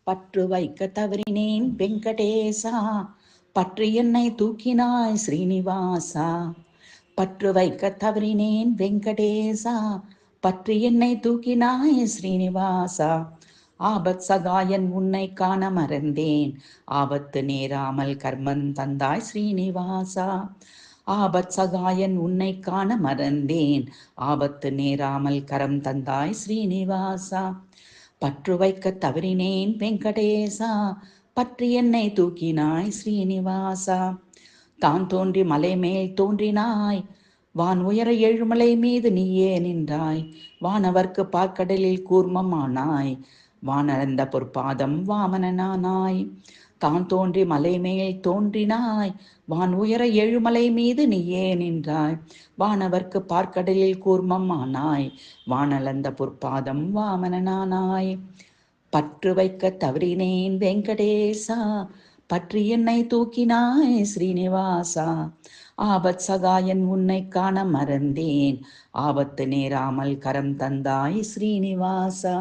பற்று வைக்க தவறினேன் வெங்கடேசா, பற்று என்னை தூக்கினாய் ஸ்ரீனிவாசா. பற்று வைக்க தவறினேன் வெங்கடேசா, பற்று என்னை தூக்கினாய் ஸ்ரீனிவாசா. ஆபத் சகாயன் உன்னை காண மறந்தேன், ஆபத்து நேராமல் கர்மன் தந்தாய் ஸ்ரீனிவாசா. ஆபத் சகாயன் உன்னை காண மறந்தேன், ஆபத்து நேராமல் கரம் தந்தாய் ஸ்ரீனிவாசா. பற்று வைக்க தவறினேன் வெங்கடேசா, பற்று என்னை தூக்கினாய் ஸ்ரீனிவாசா. தான் தோன்றி மலை மேல் தோன்றினாய், வான் உயர ஏழுமலை மீது நீயே நின்றாய். வானவர்க்கு பார்க்கடலில் கூர்மமானாய், வானளந்த பொற்பாதம் வாமனனானாய். தான் தோன்றி மலை மேல் தோன்றினாய், வான் உயர ஏழுமலை மீது நீயே நின்றாய். வானவர்க்கு பார்க்கடலில் கூர்மமானாய், வானளந்த பொற்பாதம் வாமனனானாய். பற்று வைக்க தவறினேன் வெங்கடேசா, பற்றி என்னை தூக்கினாய் ஸ்ரீனிவாசா. ஆபத் சகாயன் உன்னை காண மறந்தேன், ஆபத்து நேராமல் கரம் தந்தாய் ஸ்ரீனிவாசா.